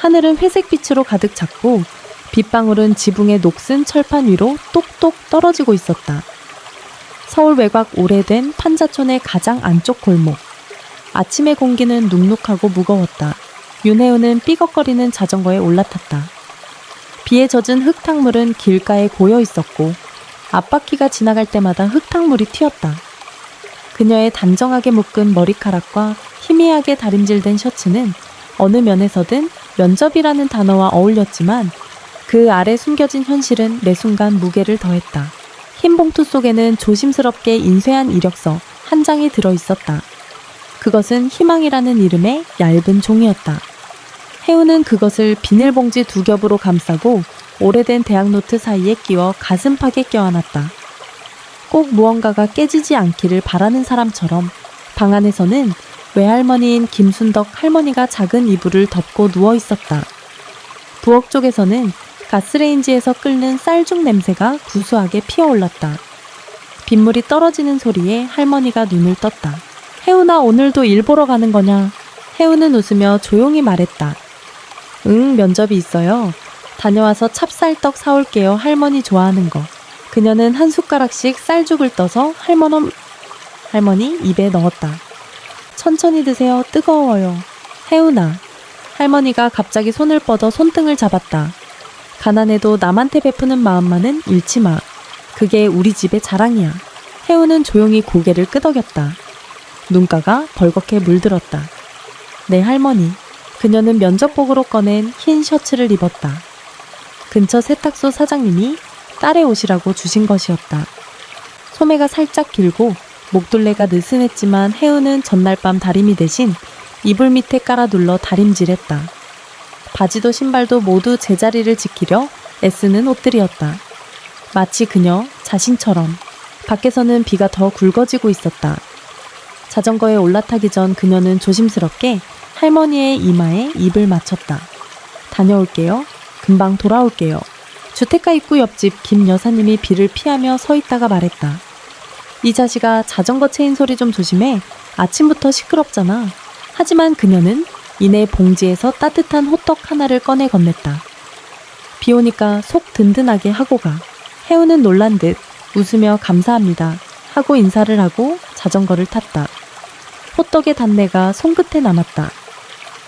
하늘은 회색빛으로 가득 찼고 빗방울은 지붕의 녹슨 철판 위로 똑똑 떨어지고 있었다. 서울 외곽 오래된 판자촌의 가장 안쪽 골목. 아침의 공기는 눅눅하고 무거웠다. 윤혜우는 삐걱거리는 자전거에 올라탔다. 비에 젖은 흙탕물은 길가에 고여 있었고 앞바퀴가 지나갈 때마다 흙탕물이 튀었다. 그녀의 단정하게 묶은 머리카락과 희미하게 다림질된 셔츠는 어느 면에서든 면접이라는 단어와 어울렸지만 그 아래 숨겨진 현실은 매 순간 무게를 더했다. 흰 봉투 속에는 조심스럽게 인쇄한 이력서 한 장이 들어있었다. 그것은 희망이라는 이름의 얇은 종이였다. 혜우는 그것을 비닐봉지 2겹으로 감싸고 오래된 대학노트 사이에 끼워 가슴팍에 껴안았다. 꼭 무언가가 깨지지 않기를 바라는 사람처럼 방 안에서는 외할머니인 김순덕 할머니가 작은 이불을 덮고 누워 있었다. 부엌 쪽에서는 가스레인지에서 끓는 쌀죽 냄새가 구수하게 피어올랐다. 빗물이 떨어지는 소리에 할머니가 눈을 떴다. 혜우나 오늘도 일 보러 가는 거냐? 혜우는 웃으며 조용히 말했다. 응, 면접이 있어요. 다녀와서 찹쌀떡 사올게요. 할머니 좋아하는 거. 그녀는 한 숟가락씩 쌀죽을 떠서 할머니 입에 넣었다. 천천히 드세요. 뜨거워요. 혜우나. 할머니가 갑자기 손을 뻗어 손등을 잡았다. 가난해도 남한테 베푸는 마음만은 잃지 마. 그게 우리 집의 자랑이야. 혜우는 조용히 고개를 끄덕였다. 눈가가 벌겋게 물들었다. 네, 할머니. 그녀는 면접복으로 꺼낸 흰 셔츠를 입었다. 근처 세탁소 사장님이 딸의 옷이라고 주신 것이었다. 소매가 살짝 길고 목둘레가 느슨했지만 혜우는 전날 밤 다리미 대신 이불 밑에 깔아 눌러 다림질했다. 바지도 신발도 모두 제자리를 지키려 애쓰는 옷들이었다. 마치 그녀 자신처럼. 밖에서는 비가 더 굵어지고 있었다. 자전거에 올라타기 전 그녀는 조심스럽게 할머니의 이마에 입을 맞췄다. 다녀올게요. 금방 돌아올게요. 주택가 입구 옆집 김 여사님이 비를 피하며 서 있다가 말했다. 이 자식아, 자전거 체인 소리 좀 조심해. 아침부터 시끄럽잖아. 하지만 그녀는 이내 봉지에서 따뜻한 호떡 하나를 꺼내 건넸다. 비 오니까 속 든든하게 하고 가. 혜우는 놀란 듯 웃으며 감사합니다 하고 인사를 하고 자전거를 탔다. 호떡의 단내가 손끝에 남았다.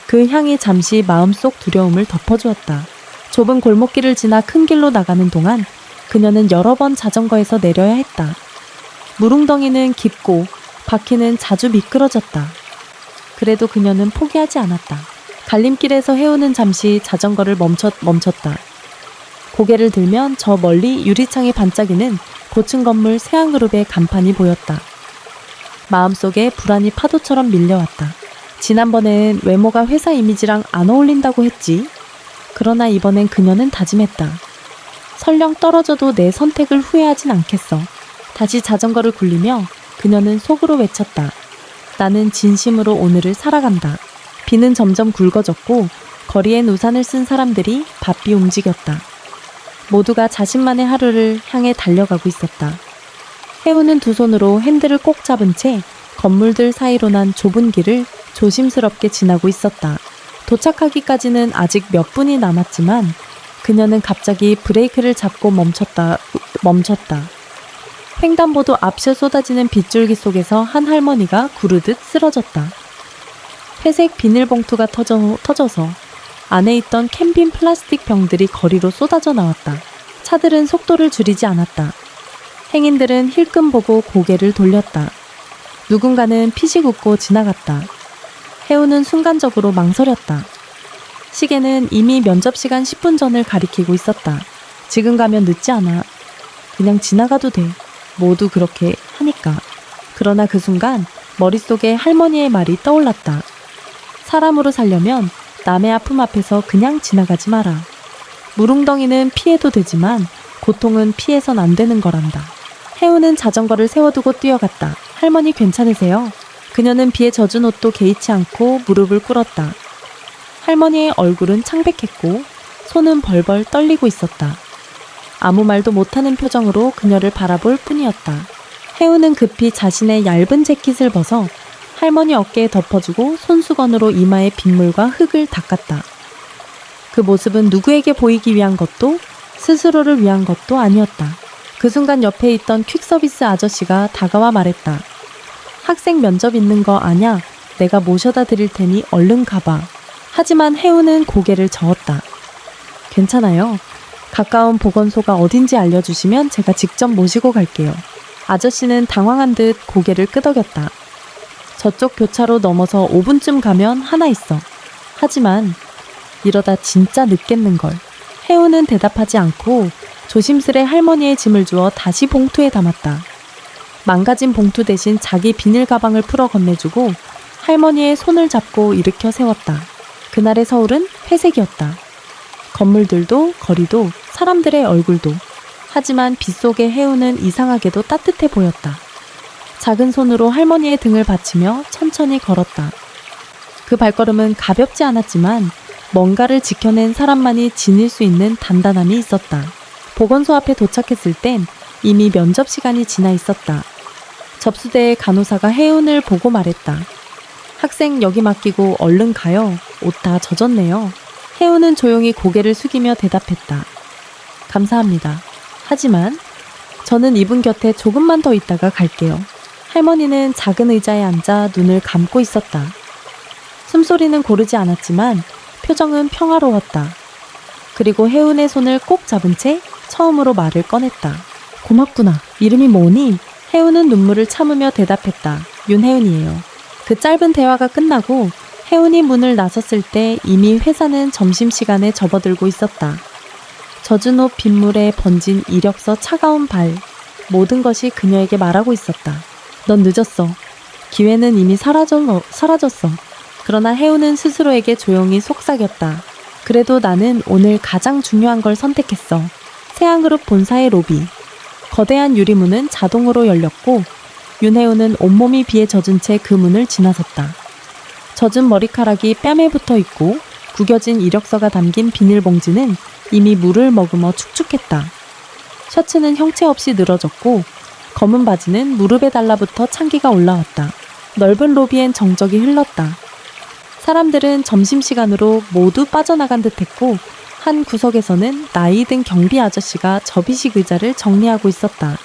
그 향이 잠시 마음속 두려움을 덮어주었다. 좁은 골목길을 지나 큰 길로 나가는 동안 그녀는 여러 번 자전거에서 내려야 했다. 무릉덩이는 깊고 바퀴는 자주 미끄러졌다. 그래도 그녀는 포기하지 않았다. 갈림길에서 혜우는 잠시 자전거를 멈췄다. 고개를 들면 저 멀리 유리창에 반짝이는 고층 건물 세안그룹의 간판이 보였다. 마음속에 불안이 파도처럼 밀려왔다. 지난번엔 외모가 회사 이미지랑 안 어울린다고 했지. 그러나 이번엔 그녀는 다짐했다. 설령 떨어져도 내 선택을 후회하진 않겠어. 다시 자전거를 굴리며 그녀는 속으로 외쳤다. 나는 진심으로 오늘을 살아간다. 비는 점점 굵어졌고 거리엔 우산을 쓴 사람들이 바삐 움직였다. 모두가 자신만의 하루를 향해 달려가고 있었다. 혜우는 두 손으로 핸들을 꼭 잡은 채 건물들 사이로 난 좁은 길을 조심스럽게 지나고 있었다. 도착하기까지는 아직 몇 분이 남았지만 그녀는 갑자기 브레이크를 잡고 멈췄다. 횡단보도 앞서 쏟아지는 빗줄기 속에서 한 할머니가 구르듯 쓰러졌다. 회색 비닐봉투가 터져서 안에 있던 캔빈 플라스틱 병들이 거리로 쏟아져 나왔다. 차들은 속도를 줄이지 않았다. 행인들은 힐끔 보고 고개를 돌렸다. 누군가는 피식 웃고 지나갔다. 혜우는 순간적으로 망설였다. 시계는 이미 면접 시간 10분 전을 가리키고 있었다. 지금 가면 늦지 않아. 그냥 지나가도 돼. 모두 그렇게 하니까. 그러나 그 순간 머릿속에 할머니의 말이 떠올랐다. 사람으로 살려면 남의 아픔 앞에서 그냥 지나가지 마라. 무릉덩이는 피해도 되지만 고통은 피해선 안 되는 거란다. 혜우는 자전거를 세워두고 뛰어갔다. 할머니 괜찮으세요? 그녀는 비에 젖은 옷도 개의치 않고 무릎을 꿇었다. 할머니의 얼굴은 창백했고 손은 벌벌 떨리고 있었다. 아무 말도 못하는 표정으로 그녀를 바라볼 뿐이었다. 혜우는 급히 자신의 얇은 재킷을 벗어 할머니 어깨에 덮어주고 손수건으로 이마의 빗물과 흙을 닦았다. 그 모습은 누구에게 보이기 위한 것도 스스로를 위한 것도 아니었다. 그 순간 옆에 있던 퀵서비스 아저씨가 다가와 말했다. 학생 면접 있는 거 아냐? 내가 모셔다 드릴 테니 얼른 가봐. 하지만 혜우는 고개를 저었다. 괜찮아요. 가까운 보건소가 어딘지 알려주시면 제가 직접 모시고 갈게요. 아저씨는 당황한 듯 고개를 끄덕였다. 저쪽 교차로 넘어서 5분쯤 가면 하나 있어. 하지만 이러다 진짜 늦겠는걸. 혜우는 대답하지 않고 조심스레 할머니의 짐을 주어 다시 봉투에 담았다. 망가진 봉투 대신 자기 비닐 가방을 풀어 건네주고 할머니의 손을 잡고 일으켜 세웠다. 그날의 서울은 회색이었다. 건물들도 거리도 사람들의 얼굴도. 하지만 빗속의 혜우는 이상하게도 따뜻해 보였다. 작은 손으로 할머니의 등을 받치며 천천히 걸었다. 그 발걸음은 가볍지 않았지만 뭔가를 지켜낸 사람만이 지닐 수 있는 단단함이 있었다. 보건소 앞에 도착했을 땐 이미 면접 시간이 지나 있었다. 접수대의 간호사가 혜운을 보고 말했다. 학생 여기 맡기고 얼른 가요. 옷 다 젖었네요. 혜운은 조용히 고개를 숙이며 대답했다. 감사합니다. 하지만 저는 이분 곁에 조금만 더 있다가 갈게요. 할머니는 작은 의자에 앉아 눈을 감고 있었다. 숨소리는 고르지 않았지만 표정은 평화로웠다. 그리고 혜운의 손을 꼭 잡은 채 처음으로 말을 꺼냈다. 고맙구나. 이름이 뭐니? 혜운은 눈물을 참으며 대답했다. 윤혜운이에요. 그 짧은 대화가 끝나고 혜운이 문을 나섰을 때 이미 회사는 점심시간에 접어들고 있었다. 젖은 옷 빗물에 번진 이력서 차가운 발. 모든 것이 그녀에게 말하고 있었다. 넌 늦었어. 기회는 이미 사라졌어. 그러나 혜운은 스스로에게 조용히 속삭였다. 그래도 나는 오늘 가장 중요한 걸 선택했어. 세안그룹 본사의 로비. 거대한 유리문은 자동으로 열렸고 윤혜운은 온몸이 비에 젖은 채 그 문을 지나섰다. 젖은 머리카락이 뺨에 붙어 있고 구겨진 이력서가 담긴 비닐봉지는 이미 물을 머금어 축축했다. 셔츠는 형체 없이 늘어졌고 검은 바지는 무릎에 달라붙어 찬기가 올라왔다. 넓은 로비엔 정적이 흘렀다. 사람들은 점심시간으로 모두 빠져나간 듯했고 한 구석에서는 나이 든 경비 아저씨가 접이식 의자를 정리하고 있었다.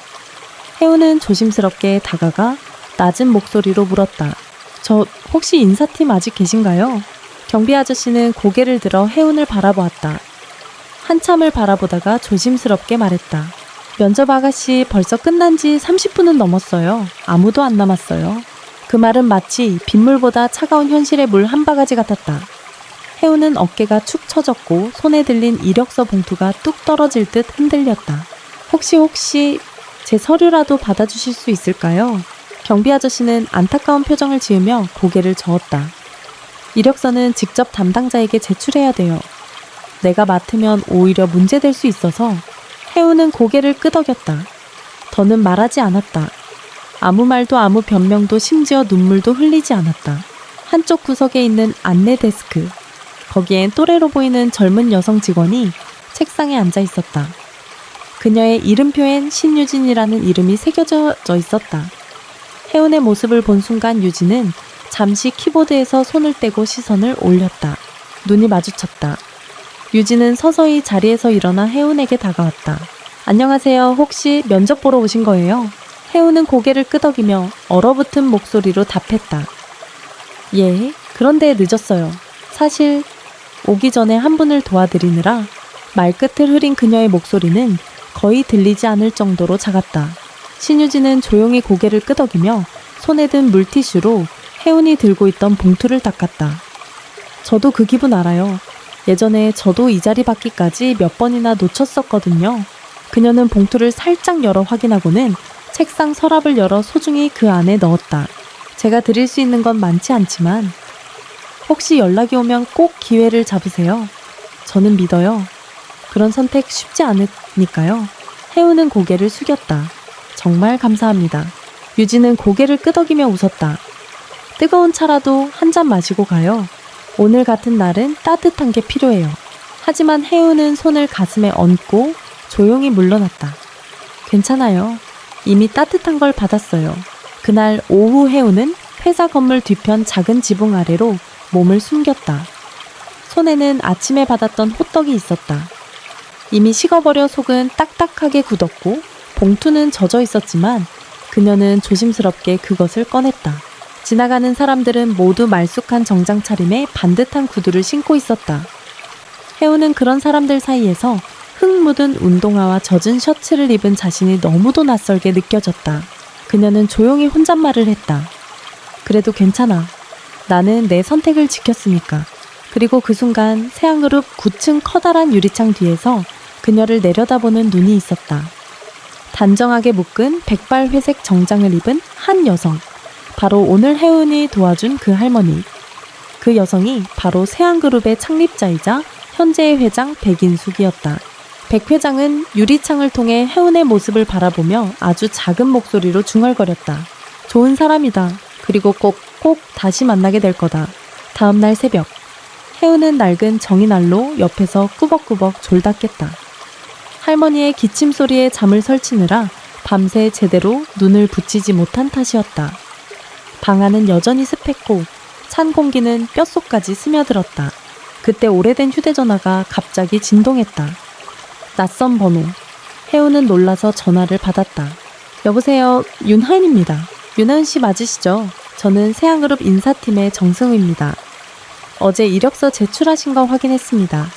혜우는 조심스럽게 다가가 낮은 목소리로 물었다. 저 혹시 인사팀 아직 계신가요? 경비 아저씨는 고개를 들어 혜운을 바라보았다. 한참을 바라보다가 조심스럽게 말했다. 면접 아가씨 벌써 끝난 지 30분은 넘었어요. 아무도 안 남았어요. 그 말은 마치 빗물보다 차가운 현실의 물 한 바가지 같았다. 혜우는 어깨가 축 처졌고 손에 들린 이력서 봉투가 뚝 떨어질 듯 흔들렸다. 혹시 제 서류라도 받아주실 수 있을까요? 경비 아저씨는 안타까운 표정을 지으며 고개를 저었다. 이력서는 직접 담당자에게 제출해야 돼요. 내가 맡으면 오히려 문제될 수 있어서. 혜우는 고개를 끄덕였다. 더는 말하지 않았다. 아무 말도 아무 변명도 심지어 눈물도 흘리지 않았다. 한쪽 구석에 있는 안내 데스크. 거기엔 또래로 보이는 젊은 여성 직원이 책상에 앉아 있었다. 그녀의 이름표엔 신유진이라는 이름이 새겨져 있었다. 혜운의 모습을 본 순간 유진은 잠시 키보드에서 손을 떼고 시선을 올렸다. 눈이 마주쳤다. 유진은 서서히 자리에서 일어나 혜운에게 다가왔다. 안녕하세요. 혹시 면접 보러 오신 거예요? 혜운은 고개를 끄덕이며 얼어붙은 목소리로 답했다. 예, 그런데 늦었어요. 사실 오기 전에 한 분을 도와드리느라. 말끝을 흐린 그녀의 목소리는 거의 들리지 않을 정도로 작았다. 신유진은 조용히 고개를 끄덕이며 손에 든 물티슈로 혜운이 들고 있던 봉투를 닦았다. 저도 그 기분 알아요. 예전에 저도 이 자리 받기까지 몇 번이나 놓쳤었거든요. 그녀는 봉투를 살짝 열어 확인하고는 책상 서랍을 열어 소중히 그 안에 넣었다. 제가 드릴 수 있는 건 많지 않지만 혹시 연락이 오면 꼭 기회를 잡으세요. 저는 믿어요. 그런 선택 쉽지 않으니까요. 혜우는 고개를 숙였다. 정말 감사합니다. 유진은 고개를 끄덕이며 웃었다. 뜨거운 차라도 한 잔 마시고 가요. 오늘 같은 날은 따뜻한 게 필요해요. 하지만 혜우는 손을 가슴에 얹고 조용히 물러났다. 괜찮아요. 이미 따뜻한 걸 받았어요. 그날 오후 혜우는 회사 건물 뒤편 작은 지붕 아래로 몸을 숨겼다. 손에는 아침에 받았던 호떡이 있었다. 이미 식어버려 속은 딱딱하게 굳었고 봉투는 젖어 있었지만 그녀는 조심스럽게 그것을 꺼냈다. 지나가는 사람들은 모두 말쑥한 정장 차림에 반듯한 구두를 신고 있었다. 혜우는 그런 사람들 사이에서 흙 묻은 운동화와 젖은 셔츠를 입은 자신이 너무도 낯설게 느껴졌다. 그녀는 조용히 혼잣말을 했다. 그래도 괜찮아. 나는 내 선택을 지켰으니까. 그리고 그 순간 새 한 그룹 9층 커다란 유리창 뒤에서 그녀를 내려다보는 눈이 있었다. 단정하게 묶은 백발 회색 정장을 입은 한 여성. 바로 오늘 혜운이 도와준 그 할머니. 그 여성이 바로 새 한 그룹의 창립자이자 현재의 회장 백인숙이었다. 백 회장은 유리창을 통해 혜운의 모습을 바라보며 아주 작은 목소리로 중얼거렸다. 좋은 사람이다. 그리고 꼭 다시 만나게 될 거다. 다음 날 새벽. 혜운은 낡은 정이난로 옆에서 꾸벅꾸벅 졸다 깼다. 할머니의 기침 소리에 잠을 설치느라 밤새 제대로 눈을 붙이지 못한 탓이었다. 방 안은 여전히 습했고 찬 공기는 뼛속까지 스며들었다. 그때 오래된 휴대전화가 갑자기 진동했다. 낯선 번호. 혜우는 놀라서 전화를 받았다. 여보세요, 윤하은입니다. 윤하은 씨 맞으시죠? 저는 새한그룹 인사팀의 정승우입니다. 어제 이력서 제출하신 거 확인했습니다.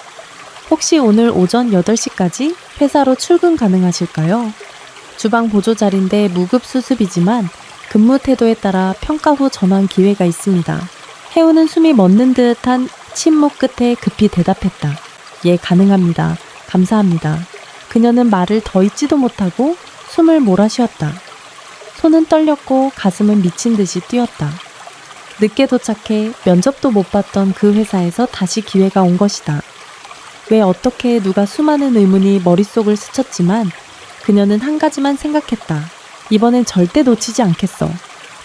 혹시 오늘 오전 8시까지 회사로 출근 가능하실까요? 주방 보조 자리인데 무급 수습이지만 근무 태도에 따라 평가 후 전환 기회가 있습니다. 혜우는 숨이 멎는 듯한 침묵 끝에 급히 대답했다. 예, 가능합니다. 감사합니다. 그녀는 말을 더 잇지도 못하고 숨을 몰아쉬었다. 손은 떨렸고 가슴은 미친 듯이 뛰었다. 늦게 도착해 면접도 못 봤던 그 회사에서 다시 기회가 온 것이다. 왜 어떻게 누가 수많은 의문이 머릿속을 스쳤지만 그녀는 한 가지만 생각했다. 이번엔 절대 놓치지 않겠어.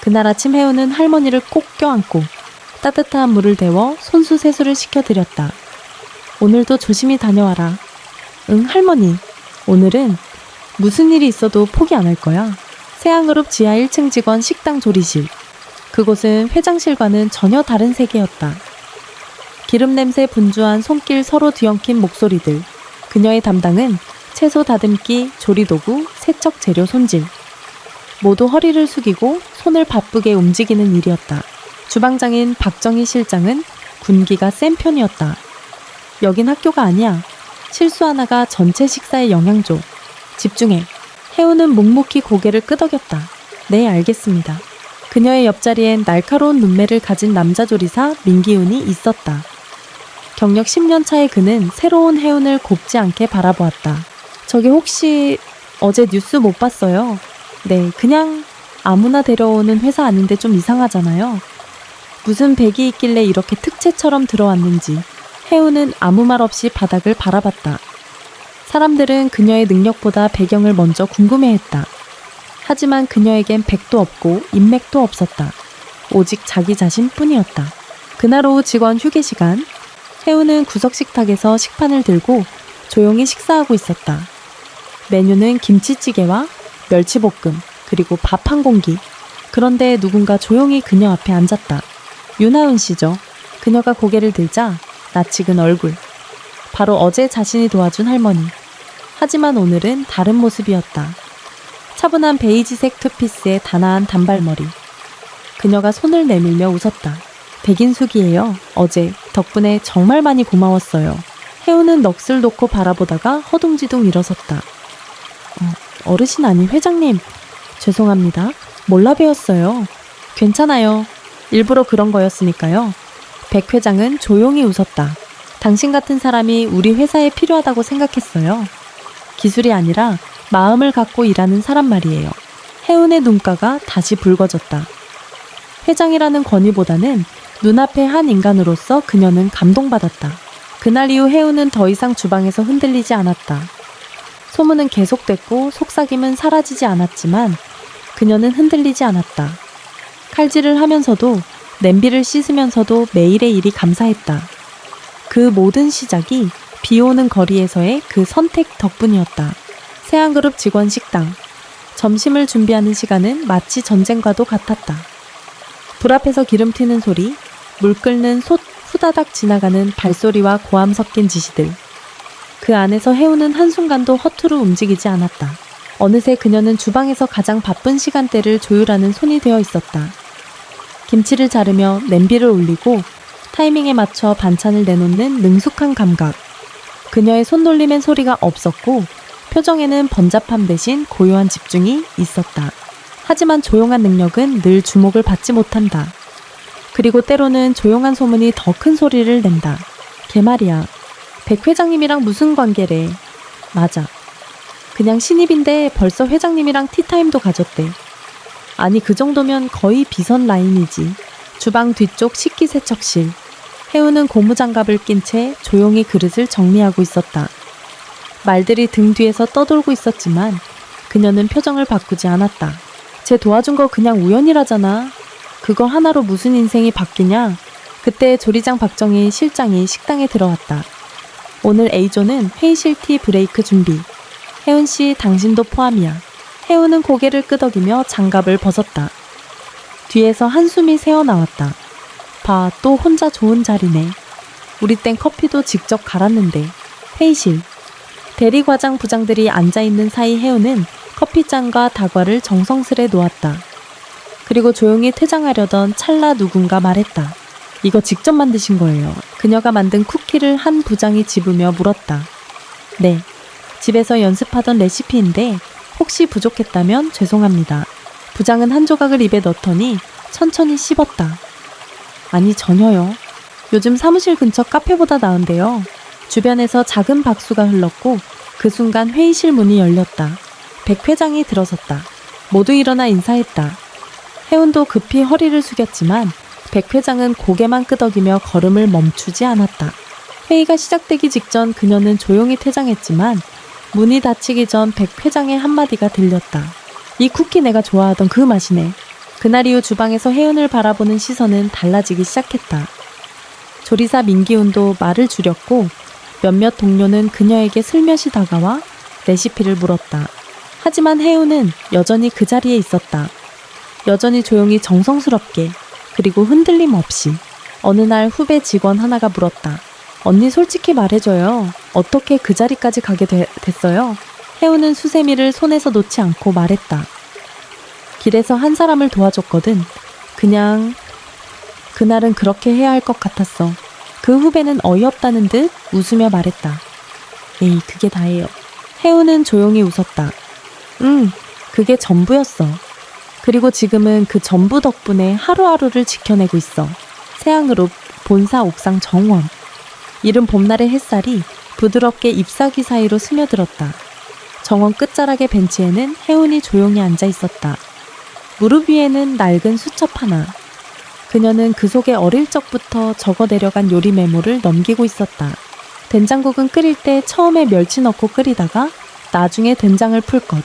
그날 아침 혜우는 할머니를 꼭 껴안고 따뜻한 물을 데워 손수 세수를 시켜드렸다. 오늘도 조심히 다녀와라. 응, 할머니. 오늘은 무슨 일이 있어도 포기 안 할 거야. 새한그룹 지하 1층 직원 식당 조리실. 그곳은 회장실과는 전혀 다른 세계였다. 기름 냄새 분주한 손길 서로 뒤엉킨 목소리들. 그녀의 담당은 채소 다듬기, 조리도구, 세척 재료 손질. 모두 허리를 숙이고 손을 바쁘게 움직이는 일이었다. 주방장인 박정희 실장은 군기가 센 편이었다. 여긴 학교가 아니야. 실수 하나가 전체 식사에 영향 줘. 집중해. 혜우는 묵묵히 고개를 끄덕였다. 네, 알겠습니다. 그녀의 옆자리엔 날카로운 눈매를 가진 남자 조리사 민기훈이 있었다. 경력 10년 차의 그는 새로운 혜운을 곱지 않게 바라보았다. 저기 혹시 어제 뉴스 못 봤어요? 네, 그냥 아무나 데려오는 회사 아닌데 좀 이상하잖아요. 무슨 백이 있길래 이렇게 특채처럼 들어왔는지 혜우는 아무 말 없이 바닥을 바라봤다. 사람들은 그녀의 능력보다 배경을 먼저 궁금해했다. 하지만 그녀에겐 백도 없고 인맥도 없었다. 오직 자기 자신뿐이었다. 그날 오후 직원 휴게 시간, 혜우는 구석 식탁에서 식판을 들고 조용히 식사하고 있었다. 메뉴는 김치찌개와 멸치볶음, 그리고 밥 한 공기. 그런데 누군가 조용히 그녀 앞에 앉았다. 윤하은 씨죠. 그녀가 고개를 들자 낯익은 얼굴. 바로 어제 자신이 도와준 할머니. 하지만 오늘은 다른 모습이었다. 차분한 베이지색 투피스에 단아한 단발머리. 그녀가 손을 내밀며 웃었다. 백인숙이에요. 어제 덕분에 정말 많이 고마웠어요. 혜우는 넋을 놓고 바라보다가 허둥지둥 일어섰다. 어르신 아니 회장님. 죄송합니다. 몰라 뵈었어요. 괜찮아요. 일부러 그런 거였으니까요. 백 회장은 조용히 웃었다. 당신 같은 사람이 우리 회사에 필요하다고 생각했어요. 기술이 아니라 마음을 갖고 일하는 사람 말이에요. 혜운의 눈가가 다시 붉어졌다. 회장이라는 권위보다는 눈앞의 한 인간으로서 그녀는 감동받았다. 그날 이후 혜운은 더 이상 주방에서 흔들리지 않았다. 소문은 계속됐고 속삭임은 사라지지 않았지만 그녀는 흔들리지 않았다. 칼질을 하면서도 냄비를 씻으면서도 매일의 일이 감사했다. 그 모든 시작이 비 오는 거리에서의 그 선택 덕분이었다. 새한그룹 직원 식당. 점심을 준비하는 시간은 마치 전쟁과도 같았다. 불 앞에서 기름 튀는 소리, 물 끓는 솥 후다닥 지나가는 발소리와 고함 섞인 지시들. 그 안에서 해우는 한순간도 허투루 움직이지 않았다. 어느새 그녀는 주방에서 가장 바쁜 시간대를 조율하는 손이 되어 있었다. 김치를 자르며 냄비를 올리고 타이밍에 맞춰 반찬을 내놓는 능숙한 감각. 그녀의 손놀림엔 소리가 없었고 표정에는 번잡함 대신 고요한 집중이 있었다. 하지만 조용한 능력은 늘 주목을 받지 못한다. 그리고 때로는 조용한 소문이 더 큰 소리를 낸다. 걔 말이야. 백 회장님이랑 무슨 관계래? 맞아. 그냥 신입인데 벌써 회장님이랑 티타임도 가졌대. 아니 그 정도면 거의 비선 라인이지. 주방 뒤쪽 식기세척실. 해우는 고무장갑을 낀 채 조용히 그릇을 정리하고 있었다. 말들이 등 뒤에서 떠돌고 있었지만 그녀는 표정을 바꾸지 않았다. 쟤 도와준 거 그냥 우연이라잖아. 그거 하나로 무슨 인생이 바뀌냐? 그때 조리장 박정희 실장이 식당에 들어왔다. 오늘 A조는 회의실 티 브레이크 준비. 혜은씨 당신도 포함이야. 해우는 고개를 끄덕이며 장갑을 벗었다. 뒤에서 한숨이 새어나왔다. 봐, 또 혼자 좋은 자리네. 우리 땐 커피도 직접 갈았는데. 회의실. 대리과장 부장들이 앉아있는 사이 해우는 커피잔과 다과를 정성스레 놓았다. 그리고 조용히 퇴장하려던 찰나 누군가 말했다. 이거 직접 만드신 거예요. 그녀가 만든 쿠키를 한 부장이 집으며 물었다. 네. 집에서 연습하던 레시피인데 혹시 부족했다면 죄송합니다. 부장은 한 조각을 입에 넣더니 천천히 씹었다. 아니 전혀요. 요즘 사무실 근처 카페보다 나은데요. 주변에서 작은 박수가 흘렀고 그 순간 회의실 문이 열렸다. 백 회장이 들어섰다. 모두 일어나 인사했다. 혜운도 급히 허리를 숙였지만 백 회장은 고개만 끄덕이며 걸음을 멈추지 않았다. 회의가 시작되기 직전 그녀는 조용히 퇴장했지만 문이 닫히기 전 백 회장의 한마디가 들렸다. 이 쿠키 내가 좋아하던 그 맛이네. 그날 이후 주방에서 혜은을 바라보는 시선은 달라지기 시작했다. 조리사 민기훈도 말을 줄였고 몇몇 동료는 그녀에게 슬며시 다가와 레시피를 물었다. 하지만 혜은은 여전히 그 자리에 있었다. 여전히 조용히 정성스럽게 그리고 흔들림 없이. 어느 날 후배 직원 하나가 물었다. 언니 솔직히 말해줘요. 어떻게 그 자리까지 가게 됐어요? 혜우는 수세미를 손에서 놓지 않고 말했다. 길에서 한 사람을 도와줬거든. 그냥 그날은 그렇게 해야 할 것 같았어. 그 후배는 어이없다는 듯 웃으며 말했다. 에이 그게 다예요. 혜우는 조용히 웃었다. 그게 전부였어. 그리고 지금은 그 전부 덕분에 하루하루를 지켜내고 있어. 세양그룹 본사 옥상 정원. 이른 봄날의 햇살이 부드럽게 잎사귀 사이로 스며들었다. 정원 끝자락의 벤치에는 혜운이 조용히 앉아 있었다. 무릎 위에는 낡은 수첩 하나. 그녀는 그 속에 어릴 적부터 적어 내려간 요리 메모를 넘기고 있었다. 된장국은 끓일 때 처음에 멸치 넣고 끓이다가 나중에 된장을 풀 것.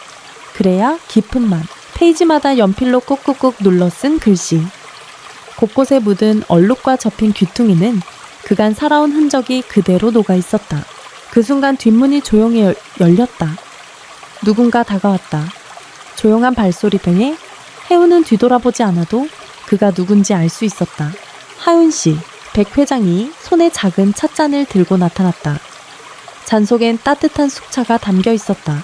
그래야 깊은 맛. 페이지마다 연필로 꾹꾹꾹 눌러 쓴 글씨. 곳곳에 묻은 얼룩과 접힌 귀퉁이는 그간 살아온 흔적이 그대로 녹아 있었다. 그 순간 뒷문이 조용히 열렸다. 누군가 다가왔다. 조용한 발소리 등에 혜우는 뒤돌아보지 않아도 그가 누군지 알 수 있었다. 하윤씨, 백 회장이 손에 작은 찻잔을 들고 나타났다. 잔 속엔 따뜻한 숙차가 담겨 있었다.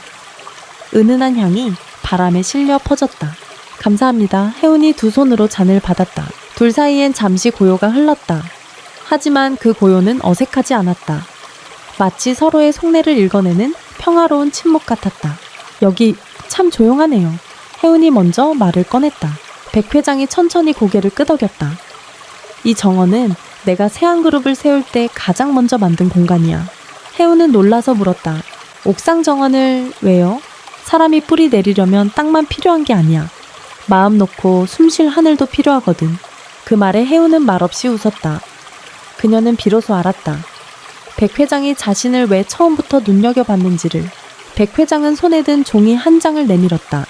은은한 향이 바람에 실려 퍼졌다. 감사합니다. 혜운이 두 손으로 잔을 받았다. 둘 사이엔 잠시 고요가 흘렀다. 하지만 그 고요는 어색하지 않았다. 마치 서로의 속내를 읽어내는 평화로운 침묵 같았다. 여기 참 조용하네요. 혜운이 먼저 말을 꺼냈다. 백 회장이 천천히 고개를 끄덕였다. 이 정원은 내가 세안그룹을 세울 때 가장 먼저 만든 공간이야. 혜운은 놀라서 물었다. 옥상 정원을 왜요? 사람이 뿌리 내리려면 땅만 필요한 게 아니야. 마음 놓고 숨 쉴 하늘도 필요하거든. 그 말에 혜운은 말없이 웃었다. 그녀는 비로소 알았다. 백 회장이 자신을 왜 처음부터 눈여겨봤는지를. 백 회장은 손에 든 종이 한 장을 내밀었다.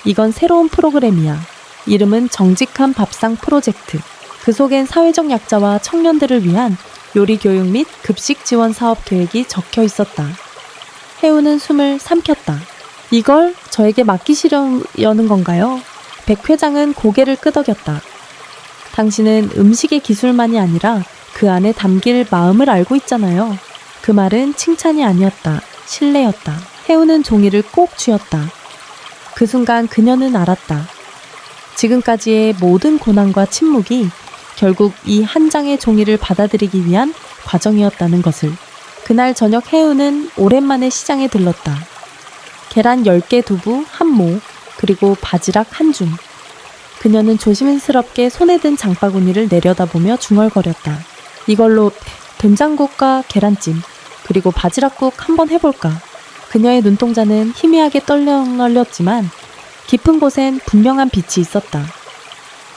이건 새로운 프로그램이야. 이름은 정직한 밥상 프로젝트. 그 속엔 사회적 약자와 청년들을 위한 요리 교육 및 급식 지원 사업 계획이 적혀 있었다. 혜우는 숨을 삼켰다. 이걸 저에게 맡기시려는 건가요? 백 회장은 고개를 끄덕였다. 당신은 음식의 기술만이 아니라 그 안에 담길 마음을 알고 있잖아요. 그 말은 칭찬이 아니었다. 신뢰였다. 해우는 종이를 꼭 쥐었다. 그 순간 그녀는 알았다. 지금까지의 모든 고난과 침묵이 결국 이 한 장의 종이를 받아들이기 위한 과정이었다는 것을. 그날 저녁 해우는 오랜만에 시장에 들렀다. 계란 10개 두부 한 모, 그리고 바지락 한 줌. 그녀는 조심스럽게 손에 든 장바구니를 내려다보며 중얼거렸다. 이걸로 된장국과 계란찜, 그리고 바지락국 한번 해볼까. 그녀의 눈동자는 희미하게 떨렸지만 깊은 곳엔 분명한 빛이 있었다.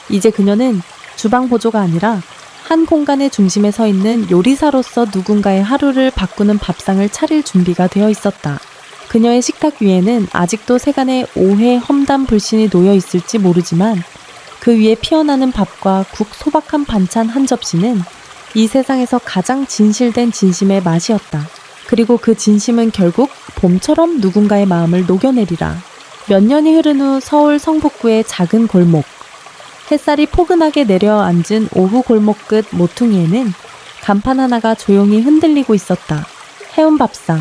이제 그녀는 주방 보조가 아니라 한 공간의 중심에 서 있는 요리사로서 누군가의 하루를 바꾸는 밥상을 차릴 준비가 되어 있었다. 그녀의 식탁 위에는 아직도 세간의 오해, 험담, 불신이 놓여 있을지 모르지만 그 위에 피어나는 밥과 국 소박한 반찬 한 접시는 이 세상에서 가장 진실된 진심의 맛이었다. 그리고 그 진심은 결국 봄처럼 누군가의 마음을 녹여내리라. 몇 년이 흐른 후 서울 성북구의 작은 골목. 햇살이 포근하게 내려앉은 오후 골목 끝 모퉁이에는 간판 하나가 조용히 흔들리고 있었다. 해운 밥상.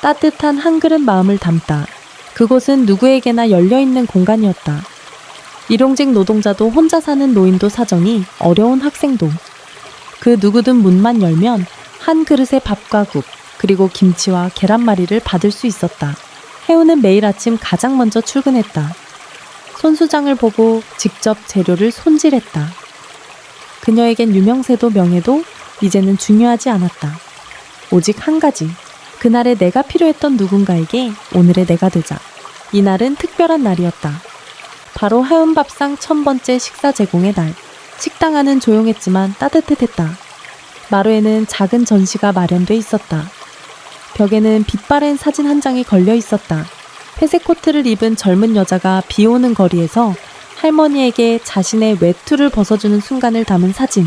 따뜻한 한 그릇 마음을 담다. 그곳은 누구에게나 열려있는 공간이었다. 일용직 노동자도 혼자 사는 노인도 사정이 어려운 학생도 그 누구든 문만 열면 한 그릇의 밥과 국 그리고 김치와 계란말이를 받을 수 있었다. 해우는 매일 아침 가장 먼저 출근했다. 손수장을 보고 직접 재료를 손질했다. 그녀에겐 유명세도 명예도 이제는 중요하지 않았다. 오직 한 가지. 그날의 내가 필요했던 누군가에게 오늘의 내가 되자. 이날은 특별한 날이었다. 바로 해운밥상 1000번째 식사 제공의 날. 식당 안은 조용했지만 따뜻했다. 마루에는 작은 전시가 마련돼 있었다. 벽에는 빛바랜 사진 한 장이 걸려 있었다. 회색 코트를 입은 젊은 여자가 비 오는 거리에서 할머니에게 자신의 외투를 벗어주는 순간을 담은 사진.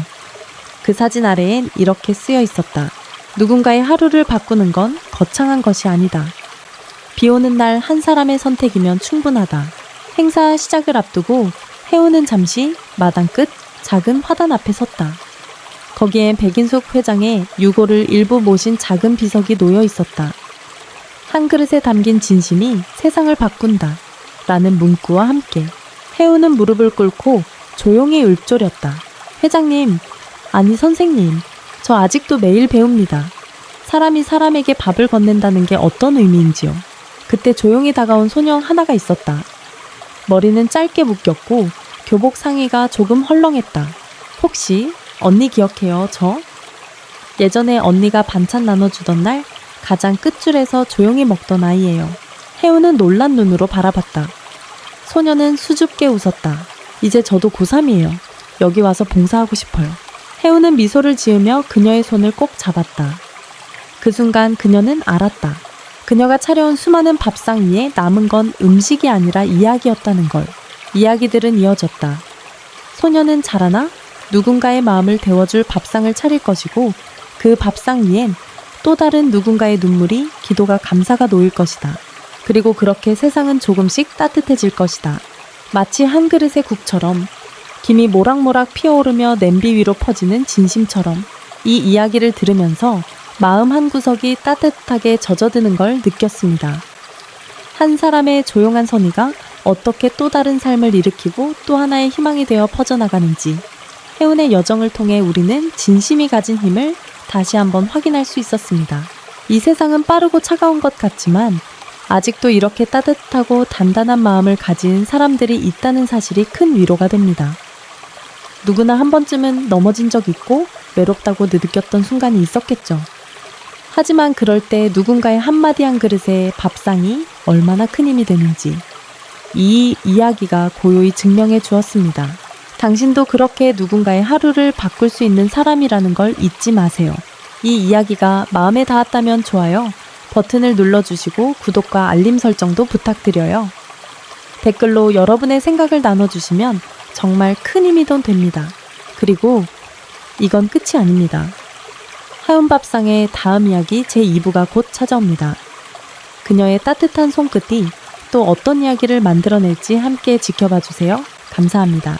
그 사진 아래엔 이렇게 쓰여 있었다. 누군가의 하루를 바꾸는 건 거창한 것이 아니다. 비 오는 날 한 사람의 선택이면 충분하다. 행사 시작을 앞두고 해우는 잠시 마당 끝 작은 화단 앞에 섰다. 거기엔 백인숙 회장의 유고를 일부 모신 작은 비석이 놓여 있었다. 한 그릇에 담긴 진심이 세상을 바꾼다. 라는 문구와 함께 해우는 무릎을 꿇고 조용히 읊조렸다. 회장님, 아니 선생님, 저 아직도 매일 배웁니다. 사람이 사람에게 밥을 건넨다는 게 어떤 의미인지요. 그때 조용히 다가온 소녀 하나가 있었다. 머리는 짧게 묶였고 교복 상의가 조금 헐렁했다. 혹시 언니 기억해요, 저? 예전에 언니가 반찬 나눠주던 날 가장 끝줄에서 조용히 먹던 아이예요. 해우는 놀란 눈으로 바라봤다. 소녀는 수줍게 웃었다. 이제 저도 고3이에요. 여기 와서 봉사하고 싶어요. 해우는 미소를 지으며 그녀의 손을 꼭 잡았다. 그 순간 그녀는 알았다. 그녀가 차려온 수많은 밥상 위에 남은 건 음식이 아니라 이야기였다는 걸. 이야기들은 이어졌다. 소녀는 자라나 누군가의 마음을 데워줄 밥상을 차릴 것이고 그 밥상 위엔 또 다른 누군가의 눈물이 기도가 감사가 놓일 것이다. 그리고 그렇게 세상은 조금씩 따뜻해질 것이다. 마치 한 그릇의 국처럼 김이 모락모락 피어오르며 냄비 위로 퍼지는 진심처럼 이 이야기를 들으면서 마음 한구석이 따뜻하게 젖어드는 걸 느꼈습니다. 한 사람의 조용한 선의가 어떻게 또 다른 삶을 일으키고 또 하나의 희망이 되어 퍼져나가는지 해운의 여정을 통해 우리는 진심이 가진 힘을 다시 한번 확인할 수 있었습니다. 이 세상은 빠르고 차가운 것 같지만 아직도 이렇게 따뜻하고 단단한 마음을 가진 사람들이 있다는 사실이 큰 위로가 됩니다. 누구나 한 번쯤은 넘어진 적 있고 외롭다고 느꼈던 순간이 있었겠죠. 하지만 그럴 때 누군가의 한마디 한 그릇의 밥상이 얼마나 큰 힘이 되는지 이 이야기가 고요히 증명해 주었습니다. 당신도 그렇게 누군가의 하루를 바꿀 수 있는 사람이라는 걸 잊지 마세요. 이 이야기가 마음에 닿았다면 좋아요 버튼을 눌러주시고 구독과 알림 설정도 부탁드려요. 댓글로 여러분의 생각을 나눠주시면 정말 큰 힘이 됩니다. 그리고 이건 끝이 아닙니다. 하윤밥상의 다음 이야기 제2부가 곧 찾아옵니다. 그녀의 따뜻한 손끝이 또 어떤 이야기를 만들어낼지 함께 지켜봐 주세요. 감사합니다.